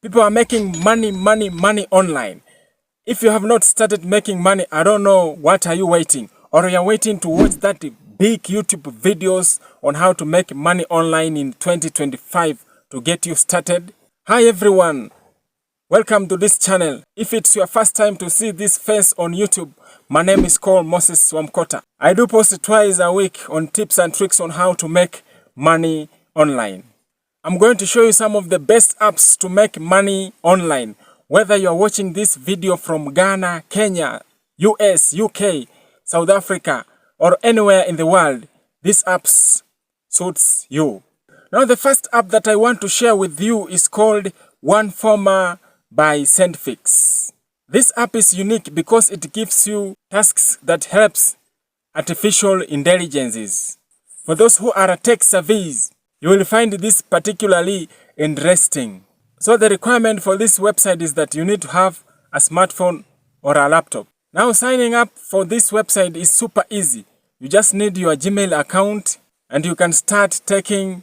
People are making money online. If you have not started making money, I don't know what are you waiting, or you're waiting to watch that big YouTube videos on how to make money online in 2025 to get you started. Hi everyone, welcome to this channel. If it's your first time to see this face on YouTube, my name is called Moses Wamkota. I do post twice a week on tips and tricks on how to make money online. I'm going to show you some of the best apps to make money online. Whether you're watching this video from Ghana, Kenya, US, UK, South Africa, or anywhere in the world, these apps suits you. Now the first app that I want to share with you is called OneForma by Sendfix. This app is unique because it gives you tasks that helps artificial intelligences. For those who are tech savvy, you will find this particularly interesting. So the requirement for this website is that you need to have a smartphone or a laptop. Now signing up for this website is super easy. You just need your Gmail account and you can start taking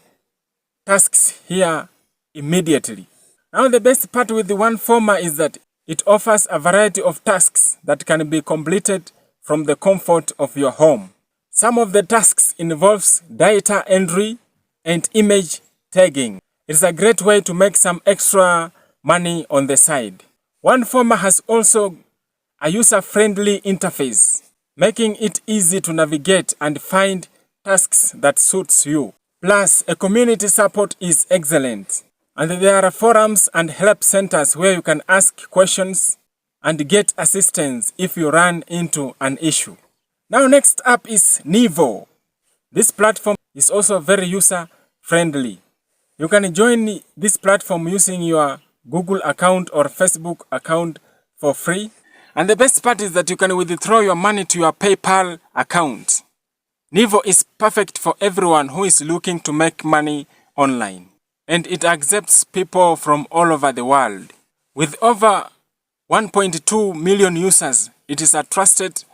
tasks here immediately. Now the best part with the OneForma is that it offers a variety of tasks that can be completed from the comfort of your home. Some of the tasks involves data entry and image tagging. It's a great way to make some extra money on the side. OneForma has also a user-friendly interface, making it easy to navigate and find tasks that suits you. Plus, a community support is excellent. And there are forums and help centers where you can ask questions and get assistance if you run into an issue. Now next up is Neevo. This platform is also very user-friendly. You can join this platform using your Google account or Facebook account for free. And the best part is that you can withdraw your money to your PayPal account. Neevo is perfect for everyone who is looking to make money online. And it accepts people from all over the world. With over 1.2 million users, it is a trusted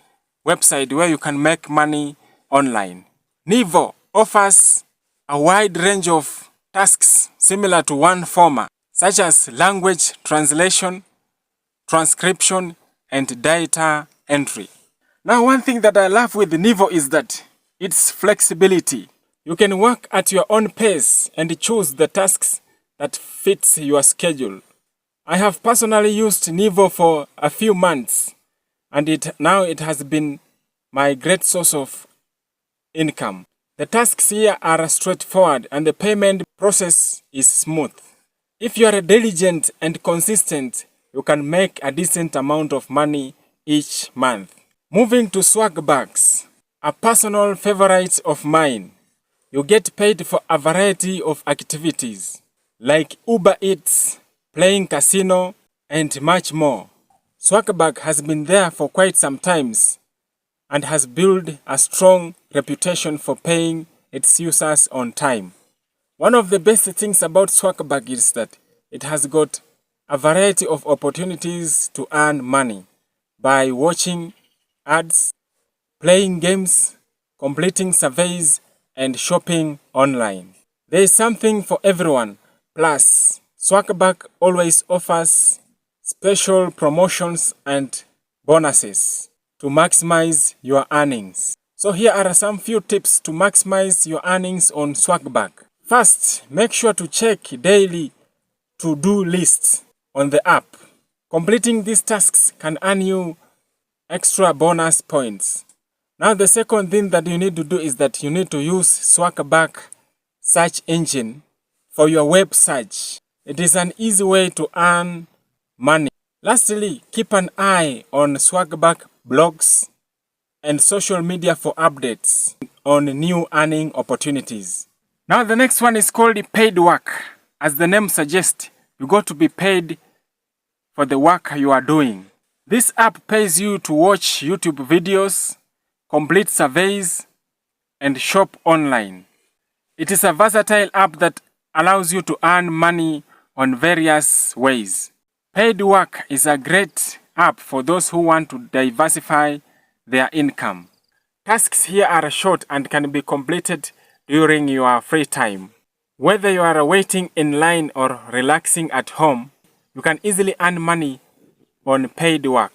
website where you can make money online. Neevo offers a wide range of tasks similar to OneForma, such as language translation, transcription, and data entry. Now, one thing that I love with Neevo is that its flexibility. You can work at your own pace and choose the tasks that fits your schedule. I have personally used Neevo for a few months, and now it has been my great source of income. The tasks here are straightforward and the payment process is smooth. If you are diligent and consistent, you can make a decent amount of money each month. Moving to Swagbucks, a personal favorite of mine. You get paid for a variety of activities like Uber Eats, playing casino, and much more. Swagbucks has been there for quite some time and has built a strong reputation for paying its users on time. One of the best things about Swagbucks is that it has got a variety of opportunities to earn money by watching ads, playing games, completing surveys, and shopping online. There is something for everyone. Plus, Swagbucks always offers special promotions and bonuses to maximize your earnings. So here are some few tips to maximize your earnings on Swagbucks. First, make sure to check daily to-do lists on the app. Completing these tasks can earn you extra bonus points. Now the second thing that you need to do is that you need to use Swagbucks search engine for your web search. It is an easy way to earn money. Lastly, keep an eye on Swagbucks blogs and social media for updates on new earning opportunities. Now the next one is called Paidwork. As the name suggests, you got to be paid for the work you are doing. This app pays you to watch YouTube videos, complete surveys, and shop online. It is a versatile app that allows you to earn money on various ways. Paidwork is a great app for those who want to diversify their income. Tasks here are short and can be completed during your free time. Whether you are waiting in line or relaxing at home, you can easily earn money on Paidwork.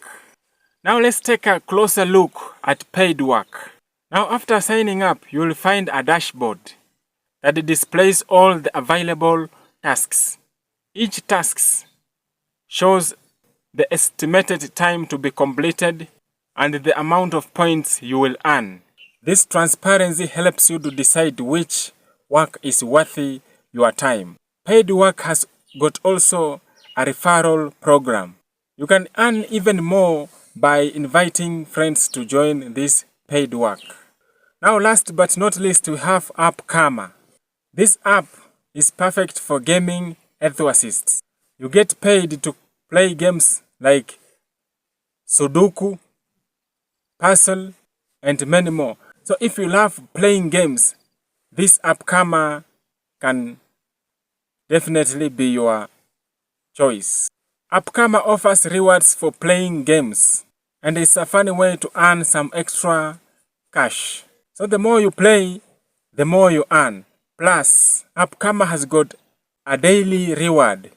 Now let's take a closer look at Paidwork. Now after signing up, you will find a dashboard that displays all the available tasks. Each task shows the estimated time to be completed and the amount of points you will earn. This transparency helps you to decide which work is worthy your time. Paidwork has got also a referral program. You can earn even more by inviting friends to join this Paidwork. Now last but not least, we have AppKarma. This app is perfect for gaming enthusiasts. You get paid to play games like Sudoku, puzzle, and many more. So if you love playing games, this AppKarma can definitely be your choice. AppKarma offers rewards for playing games, and it's a funny way to earn some extra cash. So the more you play, the more you earn. Plus, AppKarma has got a daily reward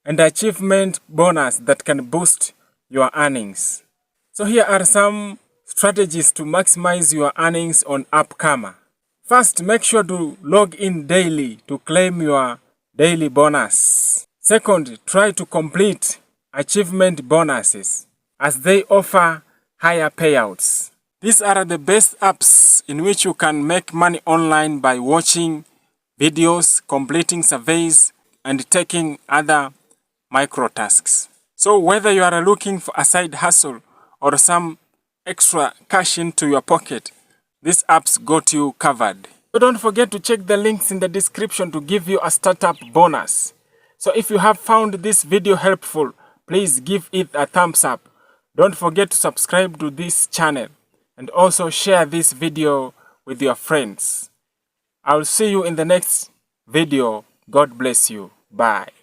and achievement bonus that can boost your earnings. So here are some strategies to maximize your earnings on AppKarma. First, make sure to log in daily to claim your daily bonus. Second, try to complete achievement bonuses as they offer higher payouts. These are the best apps in which you can make money online by watching videos, completing surveys, and taking other micro tasks. So whether you are looking for a side hustle or some extra cash into your pocket, these apps got you covered. So don't forget to check the links in the description to give you a startup bonus. So if you have found this video helpful, please give it a thumbs up. Don't forget to subscribe to this channel and also share this video with your friends. I'll see you in the next video. God bless you. Bye.